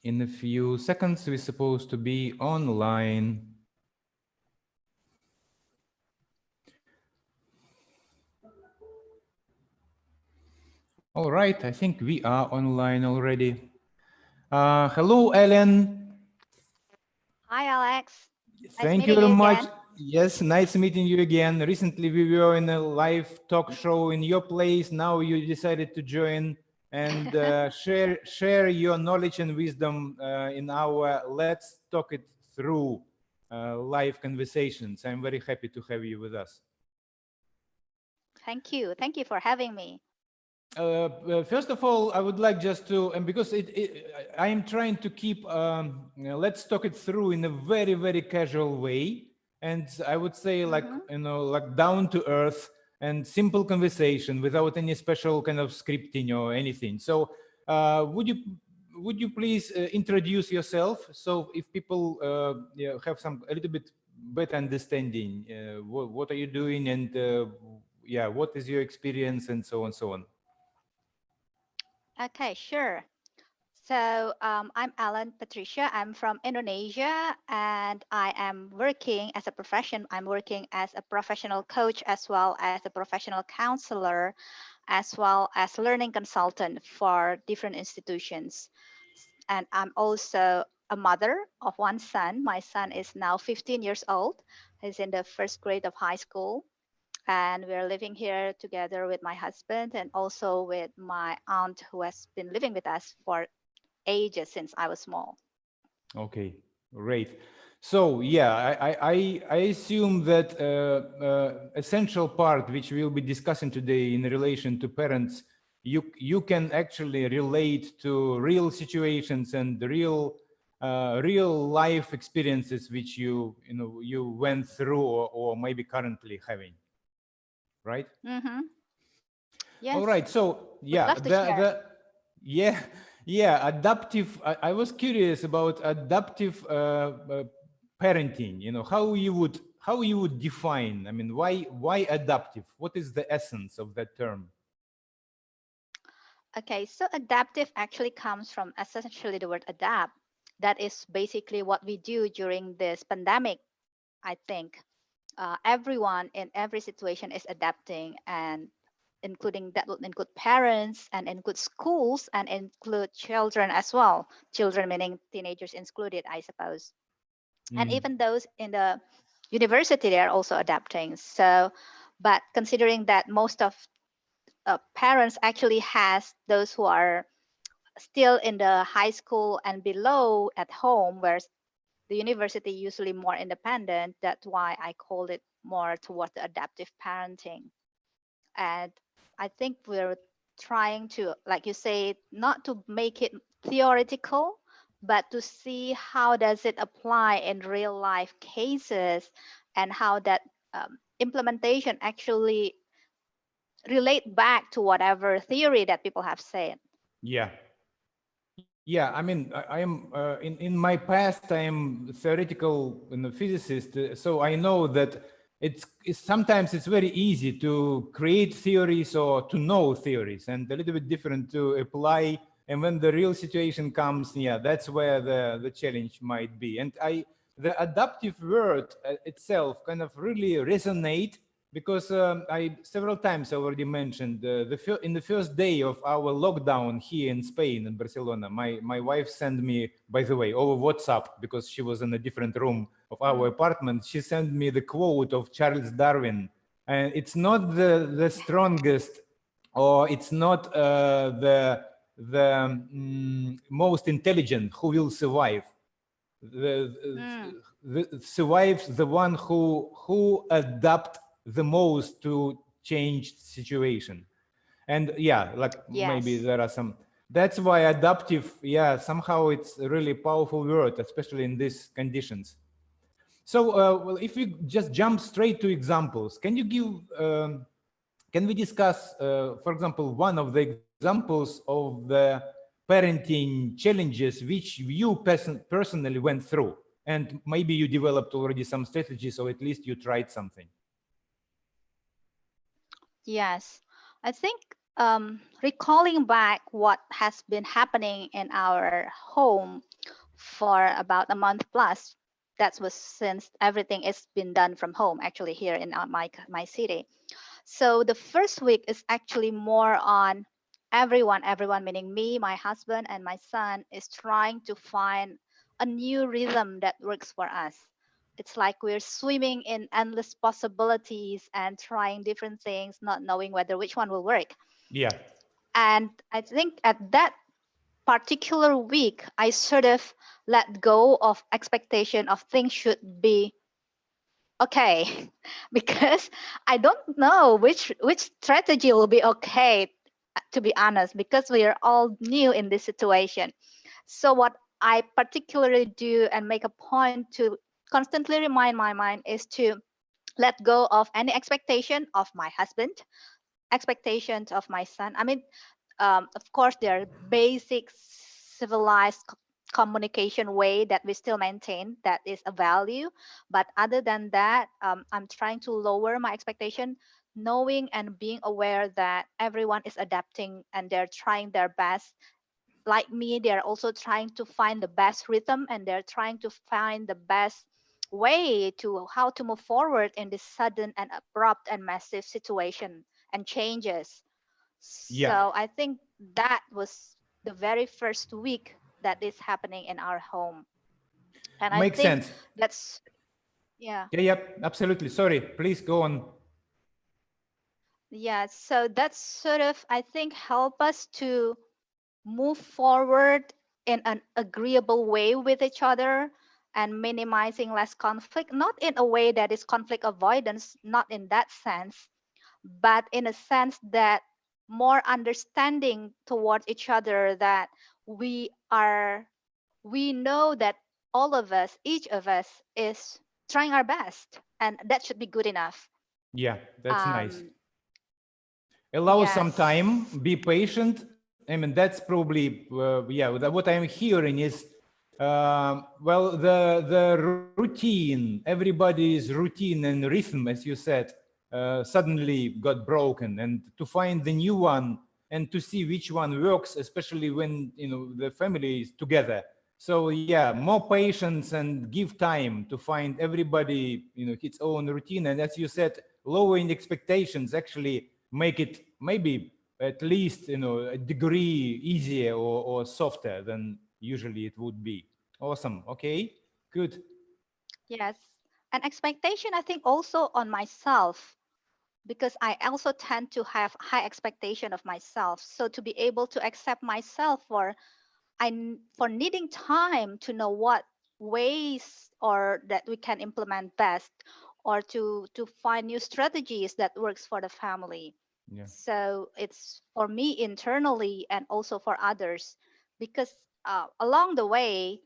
In a few seconds, we're supposed to be online. All right, I think we are online already. Hello, Ellen. Hi, Alex. Nice Thank you meeting very you much. again. Yes, nice meeting you again. Recently, we were in a live talk show in your place. Now you decided to join and share your knowledge and wisdom in our Let's Talk It Through live conversations. I'm very happy to have you with us. Thank you. Thank you for having me. First of all, I would like just to, and because I am trying to keep, let's talk it through in a very, very casual way. And I would say like, like down to earth and simple conversation without any special kind of scripting or anything. So would you please introduce yourself? So if people have a little bit better understanding, what are you doing and yeah, what is your experience and so on, so on. Okay, sure. So I'm Patricia. I'm from Indonesia, and I am working as a profession. I'm working as a professional coach as well as a professional counselor, as well as learning consultant for different institutions. And I'm also a mother of one son. My son is now 15 years old. He's in the first grade of high school. And we're living here together with my husband and also with my aunt who has been living with us for ages since I was small. Okay, great. So yeah, I assume that essential part which we'll be discussing today in relation to parents, you can actually relate to real situations and real real life experiences which you went through or maybe currently having, right? Mm-hmm. All Yes, right. So would yeah, love to share. yeah, yeah, adaptive. I was curious about adaptive parenting. You know, how you would define. I mean, why adaptive? What is the essence of that term? Okay, so adaptive actually comes from essentially the word adapt. That is basically what we do during this pandemic, I think. Everyone in every situation is adapting, and including that would include parents and include schools and include children as well. Children meaning teenagers included, I suppose. And Mm. even those in the university, they are also adapting. So, but considering that most of parents actually has those who are still in the high school and below at home, whereas the university usually more independent. That's why I call it more toward the adaptive parenting. And I think we're trying to, like you say, not to make it theoretical, but to see how does it apply in real life cases and how that implementation actually relate back to whatever theory that people have said. Yeah. Yeah, I mean, I am in my past. I am theoretical physicist, so I know that sometimes it's very easy to create theories or to know theories, and a little bit different to apply. And when the real situation comes, yeah, that's where the challenge might be. And the adaptive word itself kind of really resonate because I several times already mentioned in the first day of our lockdown here in Spain, in Barcelona, my wife sent me, by the way, over WhatsApp, because she was in a different room of our apartment. She sent me the quote of Charles Darwin, and it's not the strongest, or it's not the most intelligent who will survive. Mm, Survives the one who adapt the most to changed situation. And yeah, like maybe yes. there are some, that's why adaptive, yeah, somehow it's a really powerful word, especially in these conditions. So well, if we just jump straight to examples, can you give can we discuss for example one of the examples of the parenting challenges which you personally went through, and maybe you developed already some strategies, or at least you tried something? Yes. I think recalling back what has been happening in our home for about a month plus. That was since everything is been done from home, actually here in my city. So the first week is actually more on everyone meaning me, my husband, and my son is trying to find a new rhythm that works for us. It's like we're swimming in endless possibilities and trying different things, not knowing whether which one will work. Yeah. And I think at that particular week, I sort of let go of expectation of things should be okay, because I don't know which strategy will be okay, to be honest, because we are all new in this situation. So what I particularly do and make a point to constantly remind my mind is to let go of any expectation of my husband, expectations of my son. I mean, of course, there are basic civilized communication way that we still maintain that is a value. But other than that, I'm trying to lower my expectation, knowing and being aware that everyone is adapting and they're trying their best. Like me, they're also trying to find the best rhythm and they're trying to find the best way to how to move forward in this sudden and abrupt and massive situation and changes. Yeah. So I think that was the very first week that is happening in our home. And I Makes think sense. that's, yeah, Yeah, yeah, absolutely. Sorry, please go on. yeah. So that's sort of, I think, help us to move forward in an agreeable way with each other and minimizing less conflict, not in a way that is conflict avoidance, not in that sense, but in a sense that more understanding towards each other, that we are we know that all of us, each of us is trying our best and that should be good enough. Yeah, that's nice. um Allow some time, yes. be patient. I mean, that's probably, yeah, what I'm hearing is, well, the routine, everybody's routine and rhythm, as you said, suddenly got broken, and to find the new one and to see which one works, especially when, the family is together. So yeah, more patience and give time to find everybody, its own routine. And as you said, lowering expectations actually make it maybe at least, a degree easier or softer than usually it would be. Awesome. Okay, good. Yes, and expectation, I think, also on myself, because I also tend to have high expectation of myself. So to be able to accept myself for for needing time to know what ways or that we can implement best, or to find new strategies that works for the family. Yeah. So it's for me internally and also for others, because along the way,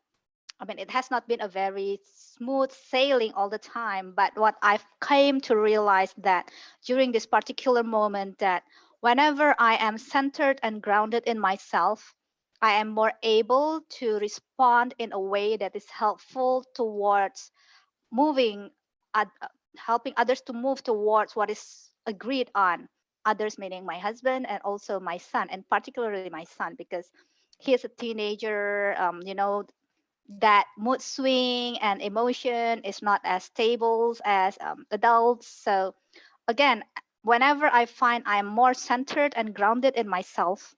I mean, it has not been a very smooth sailing all the time, but what I've came to realize that during this particular moment, that whenever I am centered and grounded in myself, I am more able to respond in a way that is helpful towards moving, helping others to move towards what is agreed on. Others meaning my husband and also my son, and particularly my son, because he is a teenager. That mood swing and emotion is not as stable as adults. So again, whenever I find I am more centered and grounded in myself,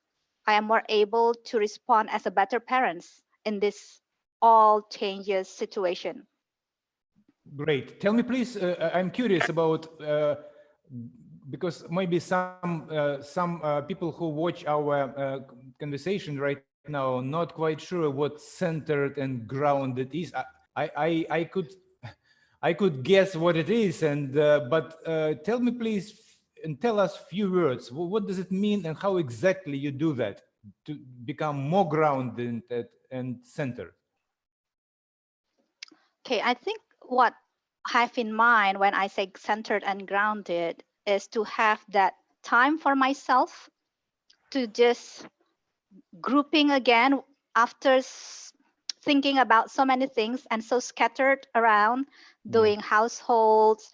I am more able to respond as a better parent in this all changes situation. Great. Tell me, please. I'm curious about, because maybe some people who watch our conversation right now are not quite sure what centered and grounded is. I could I could guess what it is, and but tell me, please, and tell us few words. What does it mean, and how exactly you do that to become more grounded and centered? Okay, I think what I have in mind when I say centered and grounded is to have that time for myself, to just grouping again after thinking about so many things and so scattered around Yeah. doing households,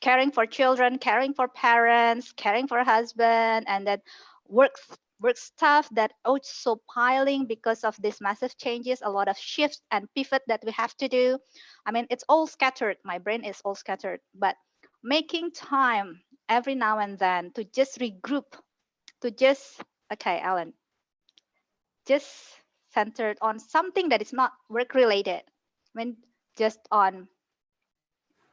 caring for children, caring for parents, caring for husband, and then work work stuff that also piling because of these massive changes, a lot of shifts and pivot that we have to do. I mean, it's all scattered. My brain is all scattered, but making time every now and then to just regroup, to just, okay, Alan, just centered on something that is not work related. I mean, just on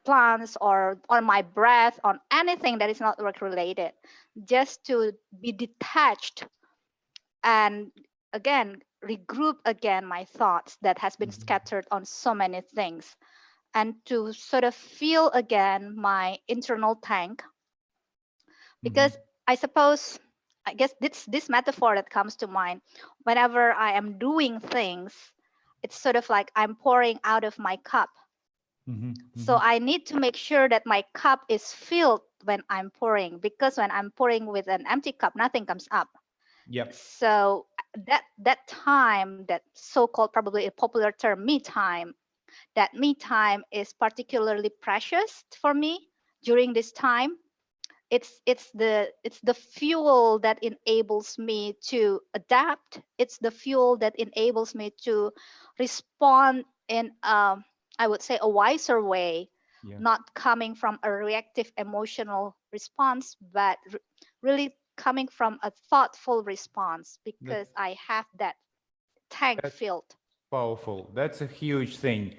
plants or on my breath, on anything that is not work related, just to be detached and again regroup again my thoughts that has been Mhm. scattered on so many things, and to sort of feel again my internal tank. Mhm. Because I suppose, I guess this metaphor that comes to mind whenever I am doing things, it's sort of like I'm pouring out of my cup. Mhm. So Mhm. I need to make sure that my cup is filled when I'm pouring, because when I'm pouring with an empty cup, nothing comes up. Yep. So that time, that so-called, probably a popular term, me time, that me time is particularly precious for me during this time. It's the fuel that enables me to adapt. It's the fuel that enables me to respond in I would say a wiser way, Yeah. not coming from a reactive emotional response, but really coming from a thoughtful response, That because I have that tank that's filled. powerful. That's a huge thing.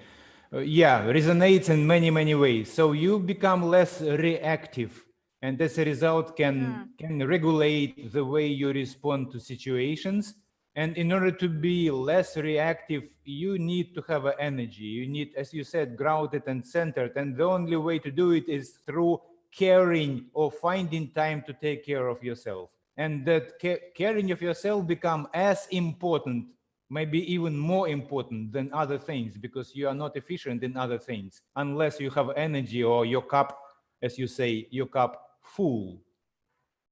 Yeah, resonates in many many ways. So you become less reactive, and as a result, Mm, can regulate the way you respond to situations. And in order to be less reactive, you need to have a energy. You need, as you said, grounded and centered. And the only way to do it is through caring or finding time to take care of yourself. And that caring of yourself become as important, maybe even more important than other things, because you are not efficient in other things unless you have energy or your cup, as you say, your cup full.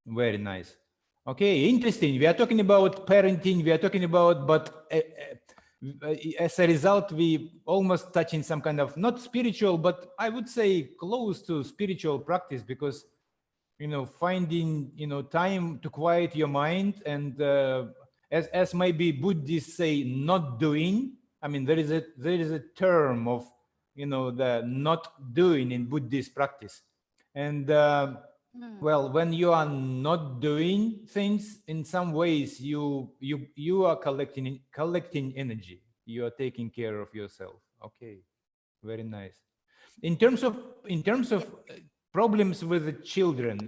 Very nice. Okay, interesting. We are talking about parenting. We are talking about, but as a result, we almost touching some kind of not spiritual, but I would say close to spiritual practice, because finding time to quiet your mind, and as maybe Buddhists say, not doing. I mean, there is a term of the not doing in Buddhist practice. And mm, well, when you are not doing things, in some ways you are collecting energy. You are taking care of yourself. Okay, very nice. In terms of yeah. problems with the children,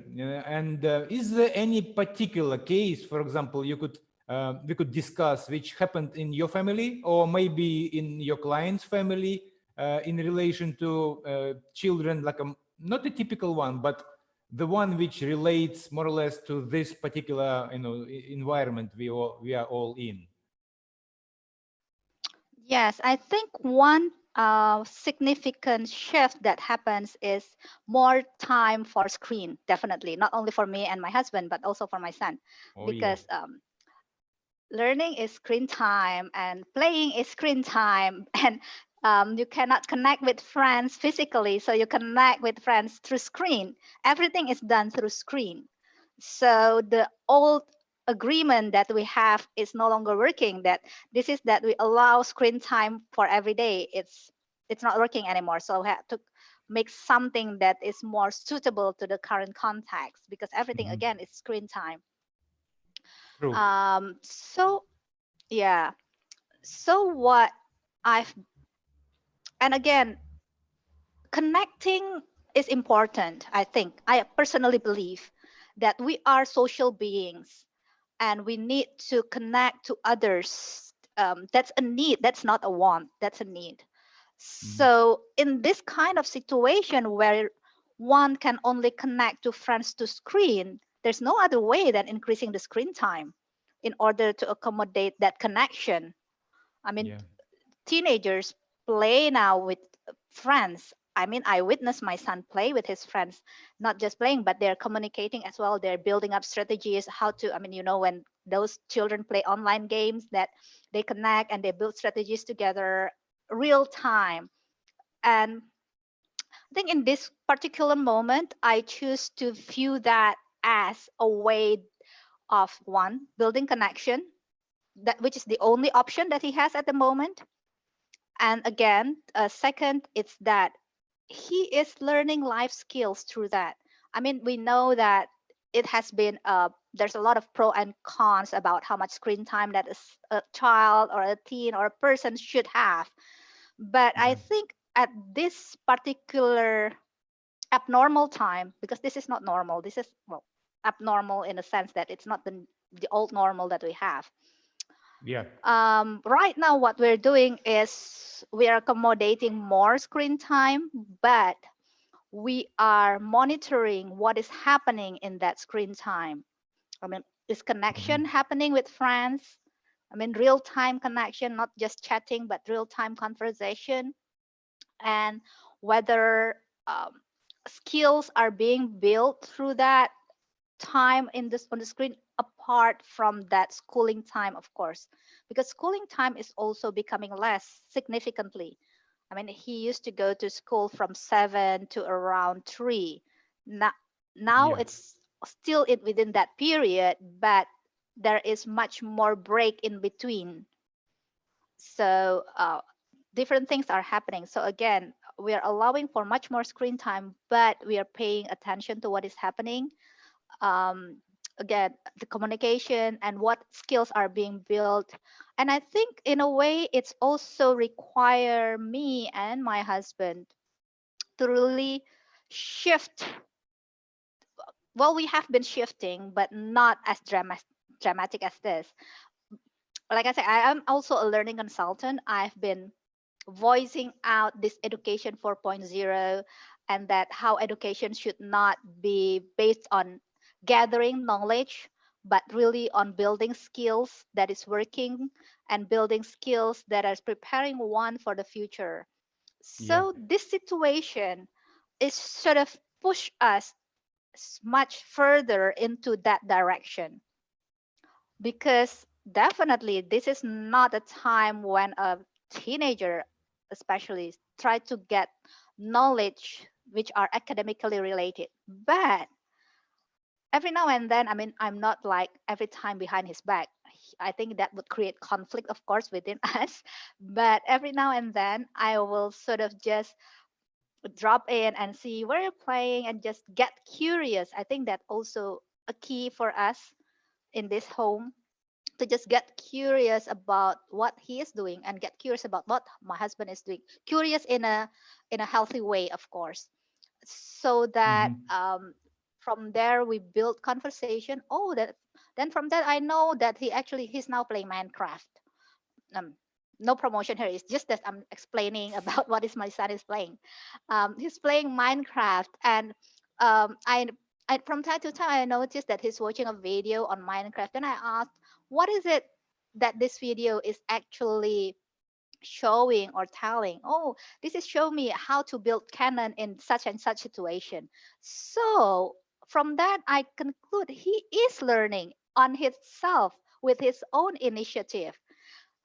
and is there any particular case, for example, we could discuss, which happened in your family or maybe in your client's family, in relation to children, like not a typical one, but the one which relates more or less to this particular environment we are all in. Yes, I think one significant shift that happens is more time for screen, definitely, not only for me and my husband, but also for my son, Oh yeah. because learning is screen time and playing is screen time. And you cannot connect with friends physically, so you connect with friends through screen. Everything is done through screen. So the old agreement that we have is no longer working, that this is that we allow screen time for every day. It's not working anymore, so we have to make something that is more suitable to the current context, because everything Mhm. again is screen time. True. So yeah. So what I've, and again, connecting is important. I think, I personally believe that we are social beings and we need to connect to others. That's a need. That's not a want. That's a need. Mhm. So in this kind of situation where one can only connect to friends to screen, there's no other way than increasing the screen time in order to accommodate that connection. I mean, Yeah. teenagers play now with friends. I mean, I witnessed my son play with his friends, not just playing, but they're communicating as well. They're building up strategies how to, I mean, when those children play online games, that they connect and they build strategies together real time. And I think in this particular moment, I choose to view that as a way of one, building connection, that which is the only option that he has at the moment. And again, second, it's that he is learning life skills through that. I mean, we know that it has been there's a lot of pro and cons about how much screen time that a child or a teen or a person should have. But I Yeah. think at this particular abnormal time, because this is not normal, this is, well, abnormal in a sense that it's not the old normal that we have. Yeah. Right now, what we're doing is we are accommodating more screen time, but we are monitoring what is happening in that screen time. I mean, is connection Mhm. happening with friends? I mean, real time connection, not just chatting, but real time conversation. And whether skills are being built through that time in this on the screen, apart from that schooling time, of course, because schooling time is also becoming less significantly. I mean, he used to go to school from 7 to around 3. Now Yeah. it's still within that period, but there is much more break in between. So different things are happening. So again, we are allowing for much more screen time, but we are paying attention to what is happening. um, Again, the communication and what skills are being built. And I think in a way it's also require me and my husband to really shift. Well, we have been shifting, but not as dramatic as this. Like I said, I am also a learning consultant. I've been voicing out this education 4.0, and that how education should not be based on gathering knowledge, but really on building skills that is working, and building skills that is preparing one for the future. Yeah. So this situation is sort of push us much further into that direction, because definitely this is not a time when a teenager especially try to get knowledge which are academically related. But every now and then, I mean, I'm not like every time behind his back. I think that would create conflict, of course, within us. But every now and then I will sort of just drop in and see where you're playing and just get curious. I think that also a key for us in this home, to just get curious about what he is doing and get curious about what my husband is doing, curious in a healthy way, of course, so that Mhm. from there we build conversation. Oh, that then from that I know that he's now playing Minecraft. um, no promotion here, it's just that I'm explaining about what is my son is playing. He's playing Minecraft, and um, I, I from time to time I noticed that he's watching a video on Minecraft, and I asked, what is it that this video is actually showing or telling? Oh, this is showing me how to build cannon in such and such situation. So from that I conclude he is learning on himself with his own initiative.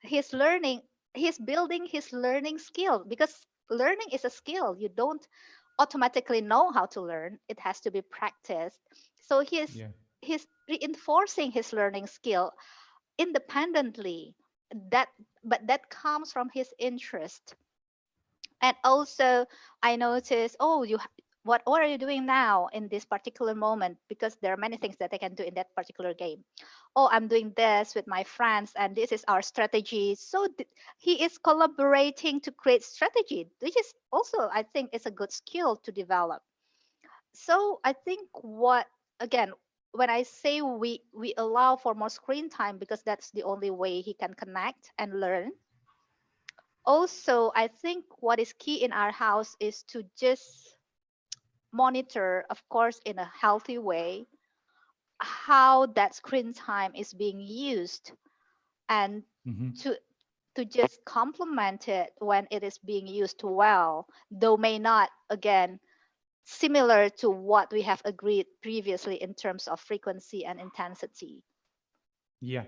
He's learning, he's building his learning skill, because learning is a skill. You don't automatically know how to learn, it has to be practiced. So Yeah. he's reinforcing his learning skill independently. That, but that comes from his interest. And also I notice, oh, what are you doing now in this particular moment, because there are many things that I can do in that particular game. Oh, I'm doing this with my friends and this is our strategy. So he is collaborating to create strategy, which is also, I think, is a good skill to develop. So I think, what, again, when I say we allow for more screen time because that's the only way he can connect and learn. Also, I think what is key in our house is to just monitor, of course, in a healthy way, how that screen time is being used, and Mhm. to just complement it when it is being used well, though may not, again, similar to what we have agreed previously in terms of frequency and intensity. Yeah.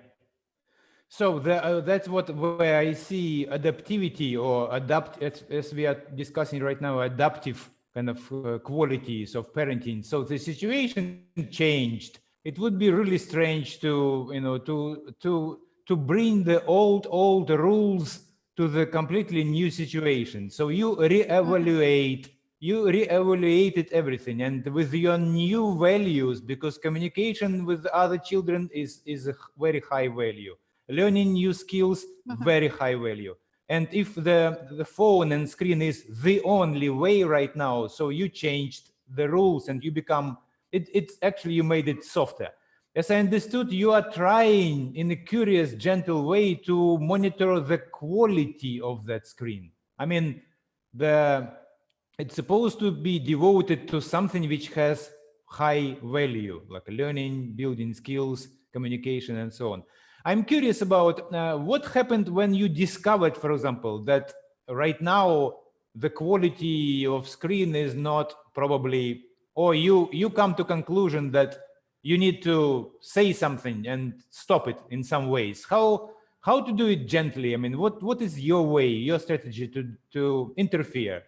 So that's what where I see adaptivity or adapt, as we are discussing right now, adaptive kind of qualities of parenting. So the situation changed. It would be really strange to, to bring the old rules to the completely new situation. So you reevaluate, you reevaluated everything, and with your new values, because communication with other children is a very high value. Learning new skills, very high value. And if the phone and screen is the only way right now, so you changed the rules and you become, it's actually, you made it softer. As I understood, you are trying in a curious, gentle way to monitor the quality of that screen. I mean, the it's supposed to be devoted to something which has high value, like learning, building skills, communication, and so on. I'm curious about what happened when you discovered, for example, that right now the quality of screen is not probably, or you come to conclusion that you need to say something and stop it in some ways. How to do it gently? I mean, what is your way, your strategy to interfere?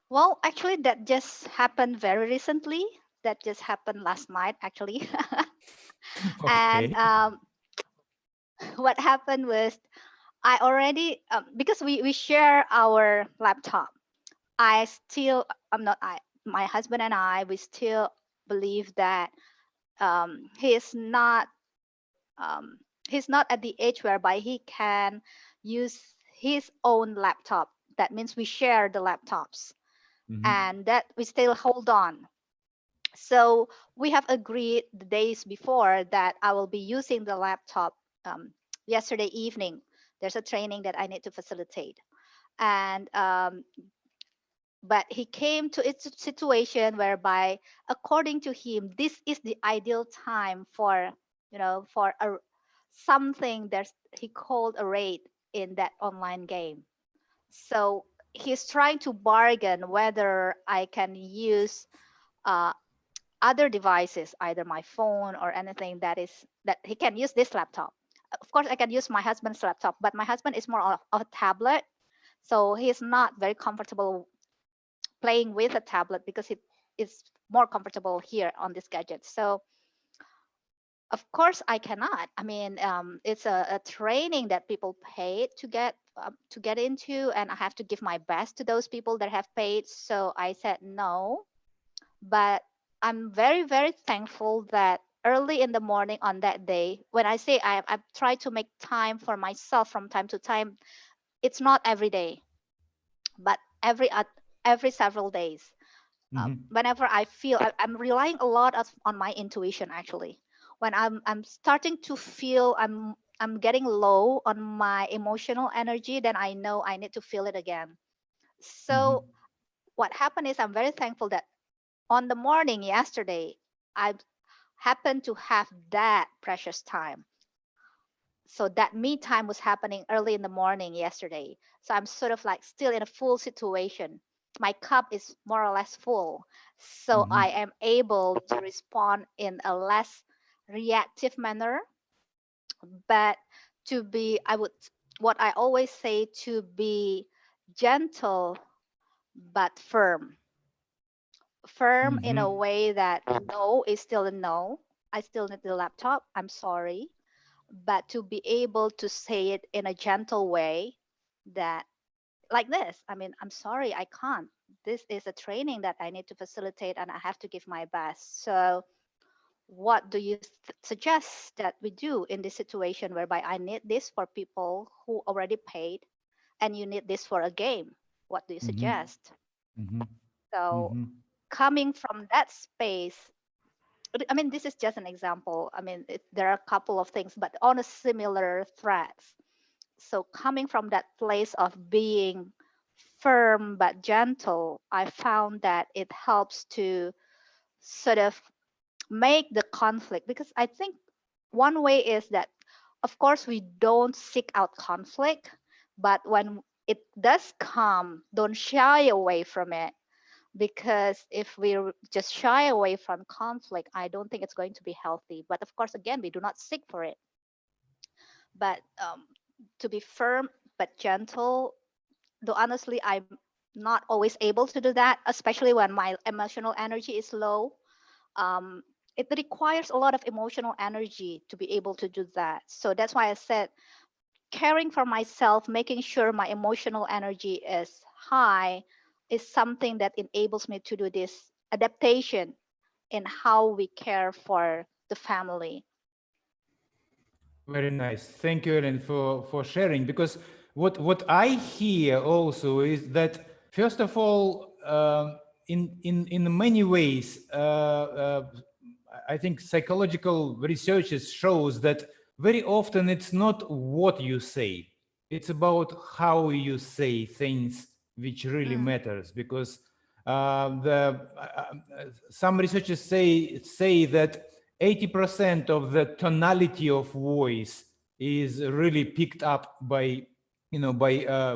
Well, actually, that just happened very recently. That just happened last night, actually. And Okay. what happened was I already, because we share our laptop. I still, I'm not, I, my husband and I, we still believe that he is not, um, he's not at the age whereby he can use his own laptop. That means we share the laptops, Mhm. and that we still hold on. So we have agreed the days before that I will be using the laptop. um, Yesterday evening. There's a training that I need to facilitate, and but he came to its situation whereby, according to him, this is the ideal time for, for a something there's he called a raid in that online game. So he's trying to bargain whether I can use uh, other devices, either my phone or anything that he can use this laptop. Of course, I can use my husband's laptop, but my husband is more of a tablet, so he's not very comfortable playing with a tablet because it is more comfortable here on this gadget. So of course I cannot. I mean, it's a training that people paid to get into, and I have to give my best to those people that have paid. So I said no, but I'm very, very thankful that early in the morning on that day, when I say I try to make time for myself from time to time, it's not every day, but every several days. Mhm. Whenever I feel I'm relying a lot on my intuition, actually. When I'm starting to feel I'm getting low on my emotional energy, then I know I need to feel it again. So Mhm. what happened is I'm very thankful that on the morning yesterday, I happened to have that precious time. So that me time was happening early in the morning yesterday. So I'm sort of like still in a full situation. My cup is more or less full. So I Mhm. am able to respond in a less reactive manner, but to be, what I always say, to be gentle but firm. Firm in a Mhm. way that no is still a no. I still need the laptop. I'm sorry. But to be able to say it in a gentle way, that, like this, I mean, I'm sorry, I can't. This is a training that I need to facilitate and I have to give my best. So what do you suggest that we do in this situation whereby I need this for people who already paid and you need this for a game? What do you Mhm. suggest? Mhm. So Mhm. coming from that space, I mean, this is just an example. I mean, there are a couple of things, but on a similar threads. So coming from that place of being firm but gentle, I found that it helps to sort of make the conflict, because I think one way is that, of course, we don't seek out conflict, but when it does come, don't shy away from it, because if we just shy away from conflict, I don't think it's going to be healthy. But of course, again, we do not seek for it. But to be firm but gentle, though honestly, not always able to do that, especially when my emotional energy is low. It requires a lot of emotional energy to be able to do that. So that's why I said caring for myself, making sure my emotional energy is high, is something that enables me to do this adaptation in how we care for the family. Very nice. Thank you, Ellen, for sharing. Because what I hear also is that first of all, in many ways, I think psychological researches shows that very often it's not what you say, it's about how you say things which really matters. Because some researchers say that 80% of the tonality of voice is really picked up by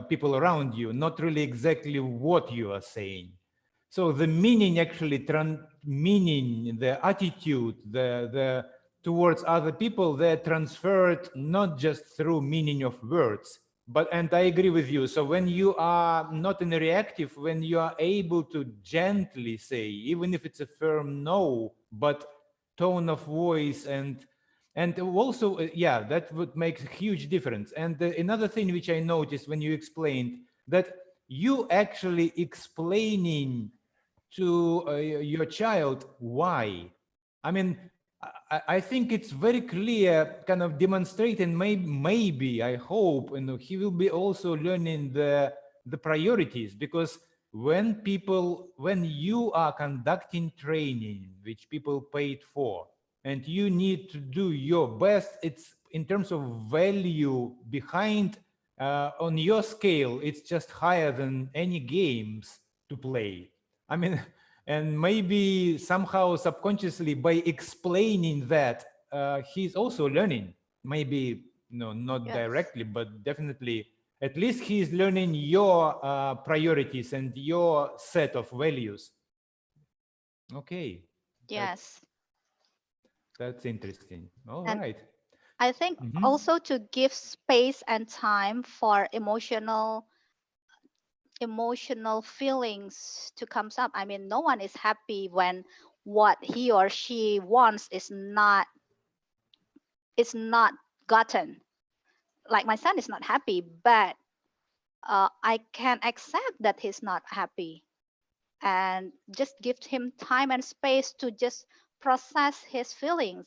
people around you, not really exactly what you are saying. So the meaning actually meaning, the attitude, the towards other people, they're transferred not just through meaning of words, but, and I agree with you. So when you are not in a reactive, when you are able to gently say, even if it's a firm no, but tone of voice and also yeah, that would make a huge difference. And another thing which I noticed when you explained that you actually explaining to your child why. I mean, I think it's very clear, kind of demonstrating. Maybe I hope, he will be also learning the priorities, because when you are conducting training which people paid for, and you need to do your best, it's in terms of value behind, on your scale, it's just higher than any games to play. I mean, and maybe somehow subconsciously by explaining that, he's also learning. Maybe no, not Yes. directly, but definitely, at least he's learning your priorities and your set of values. Okay, Yes. that's interesting. All And right. I think also to give space and time for emotional feelings to comes up. I mean, no one is happy when what he or she wants is not gotten. Like my son is not happy, but I can accept that he's not happy and just give him time and space to just process his feelings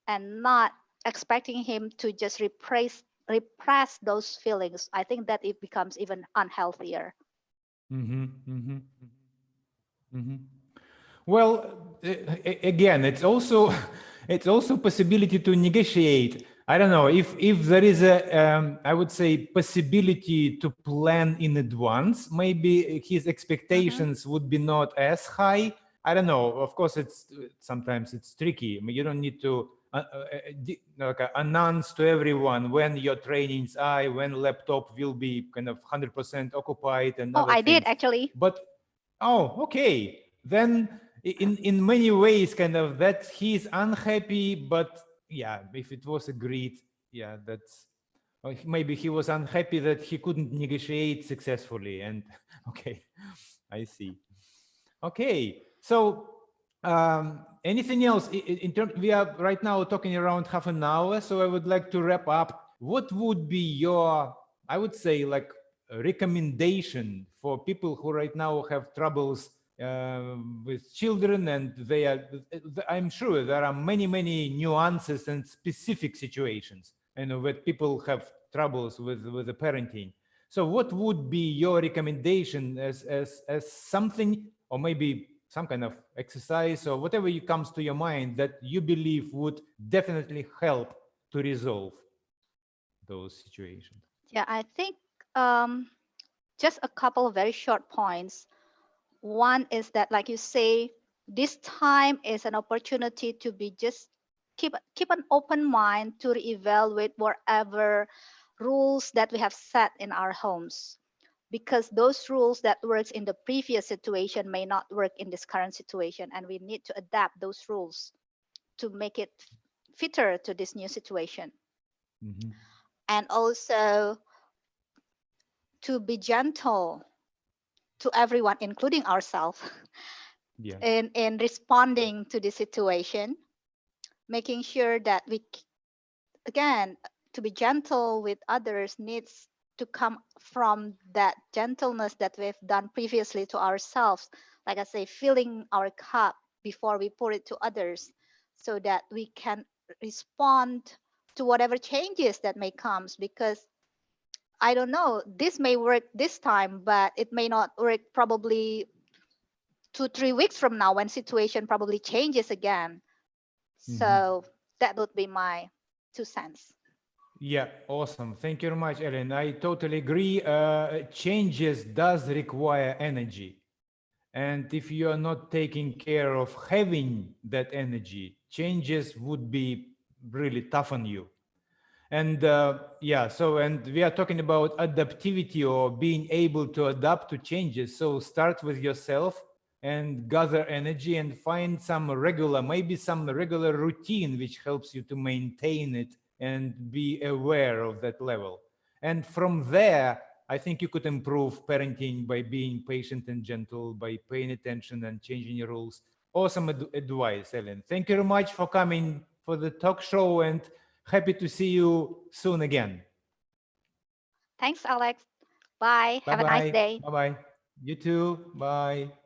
and not expecting him to just repress those feelings. I think that it becomes even unhealthier. Well, again, it's also it's also possibility to negotiate. I don't know if there is a I would say possibility to plan in advance. Maybe his expectations would be not as high. I don't know. Of course, it's sometimes it's tricky. I mean, you don't need to announce to everyone when your trainings are, when laptop will be kind of 100% occupied and Oh, other I did things. actually. But oh, okay. Then in many ways, kind of that he's unhappy, but yeah, if it was agreed, yeah, that's maybe he was unhappy that he couldn't negotiate successfully. And okay, I see. Okay, so anything else in terms? We are right now talking around half an hour, so I would like to wrap up. What would be your, I would say, like a recommendation for people who right now have troubles with children, and they are? I'm sure there are many nuances and specific situations, where people have troubles with the parenting. So what would be your recommendation as something, or maybe some kind of exercise or whatever comes to your mind that you believe would definitely help to resolve those situations? Yeah, I think um, just a couple of very short points. One is that, like you say, this time is an opportunity to be just keep an open mind to reevaluate whatever rules that we have set in our homes, because those rules that works in the previous situation may not work in this current situation, and we need to adapt those rules to make it fitter to this new situation. And also to be gentle to everyone, including ourselves, Yeah. in responding to the situation, making sure that again, to be gentle with others needs to come from that gentleness that we've done previously to ourselves. Like I say, filling our cup before we pour it to others, so that we can respond to whatever changes that may comes. Because I don't know, this may work this time, but it may not work probably 2-3 weeks from now when situation probably changes again. So that would be my 2 cents. Yeah, awesome. Thank you very much, Ellen. I totally agree. Changes does require energy. And if you are not taking care of having that energy, changes would be really tough on you. And yeah, so, and we are talking about adaptivity or being able to adapt to changes. So start with yourself and gather energy and find some regular, maybe some regular routine which helps you to maintain it and be aware of that level. And from there, I think you could improve parenting by being patient and gentle, by paying attention and changing your rules. Awesome advice, Ellen. Thank you very much for coming for the talk show, and happy to see you soon again. Thanks, Alex. Bye. Bye Have a nice bye. day. Bye bye. You too. Bye.